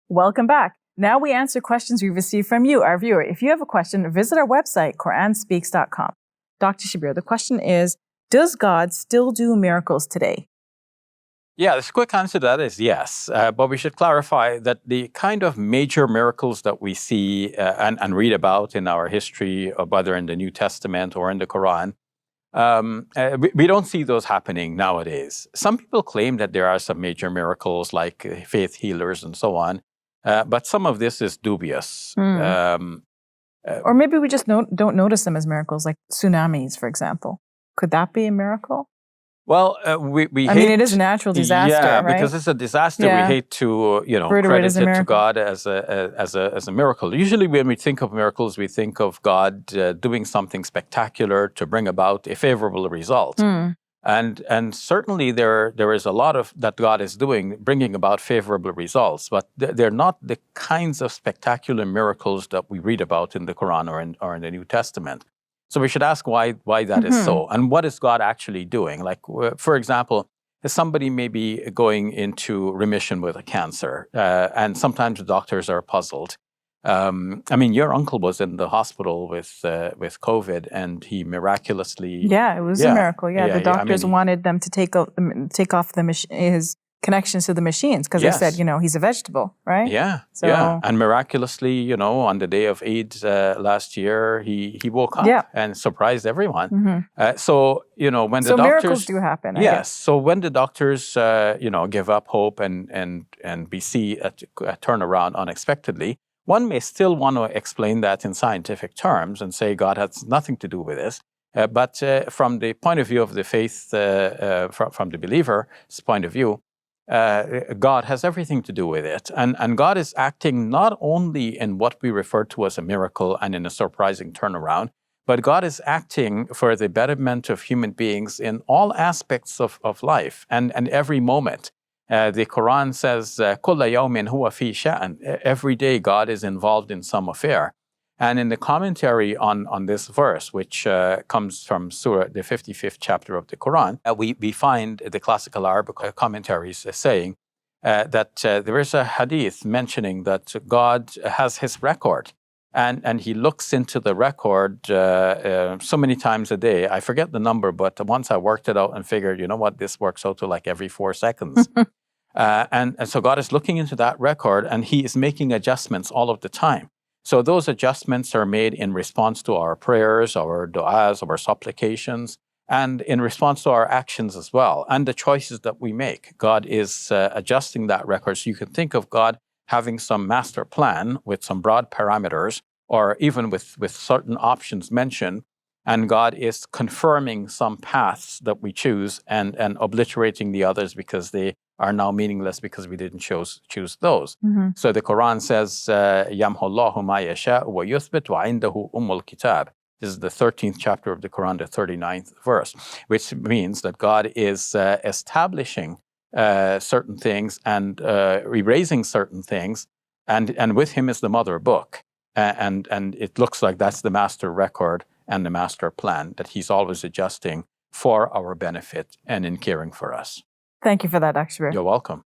Welcome back. Now we answer questions we received from you, our viewer. If you have a question, visit our website, QuranSpeaks.com. Dr. Shabir, the question is, does God still do miracles today? Yeah, the quick answer to that is yes. But we should clarify that the kind of major miracles that we see and read about in our history, whether in the New Testament or in the Quran, we don't see those happening nowadays. Some people claim that there are some major miracles like faith healers and so on, but some of this is dubious. Or maybe we just don't notice them as miracles, like tsunamis, for example. Could that be a miracle? Well, we I mean, it is a natural disaster, yeah, right? because it's a disaster. Yeah. We hate to, credit it to God as a miracle. Usually, when we think of miracles, we think of God doing something spectacular to bring about a favorable result. And certainly there is a lot of that God is doing, bringing about favorable results. But they're not the kinds of spectacular miracles that we read about in the Quran or in the New Testament. So we should ask why that is so, and what is God actually doing? Like, for example, somebody may be going into remission with a cancer, and sometimes the doctors are puzzled. I mean, your uncle was in the hospital with COVID, and he miraculously... Yeah, it was a miracle. Yeah, the doctors wanted them to take off his connections to the machines because they said, he's a vegetable, right? Yeah, and miraculously, on the day of Eid last year, he woke up and surprised everyone. So when the doctors... miracles do happen. Yes, so when the doctors, give up hope and we see a turnaround unexpectedly, one may still want to explain that in scientific terms and say God has nothing to do with this. But from the point of view of the faith, from the believer's point of view, God has everything to do with it. And God is acting not only in what we refer to as a miracle and in a surprising turnaround, but God is acting for the betterment of human beings in all aspects of life and every moment. The Quran says, كُلَّ يَوْمٍ هُوَ فِي شَأْنٍ. Every day God is involved in some affair. And in the commentary on this verse, which comes from Surah, the 55th chapter of the Quran, we find the classical Arabic commentaries saying that there is a hadith mentioning that God has his record. And he looks into the record so many times a day. I forget the number, but once I worked it out and figured, this works out to like every 4 seconds. And so God is looking into that record, and he is making adjustments all of the time. So those adjustments are made in response to our prayers, our du'as, our supplications, and in response to our actions as well, and the choices that we make. God is adjusting that record. So you can think of God having some master plan with some broad parameters, or even with certain options mentioned, and God is confirming some paths that we choose and obliterating the others because they are now meaningless because we didn't choose those. So the Quran says, يَمْحُ اللَّهُ مَا يَشَاءُ وَيُثْبِتُ وَعِنْدَهُ أُمُّ الْكِتَابِ. This is the 13th chapter of the Quran, the 39th verse, which means that God is establishing certain things and erasing certain things, and with him is the mother book. And it looks like that's the master record and the master plan that he's always adjusting for our benefit and in caring for us. Thank you for that, Dr. Shabir. You're welcome.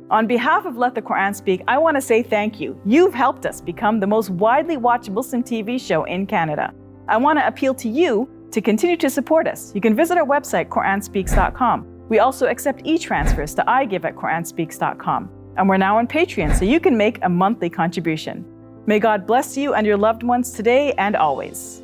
On behalf of Let the Quran Speak, I want to say thank you. You've helped us become the most widely watched Muslim TV show in Canada. I want to appeal to you to continue to support us. You can visit our website, QuranSpeaks.com. We also accept e-transfers to iGive@QuranSpeaks.com. And we're now on Patreon, so you can make a monthly contribution. May God bless you and your loved ones today and always.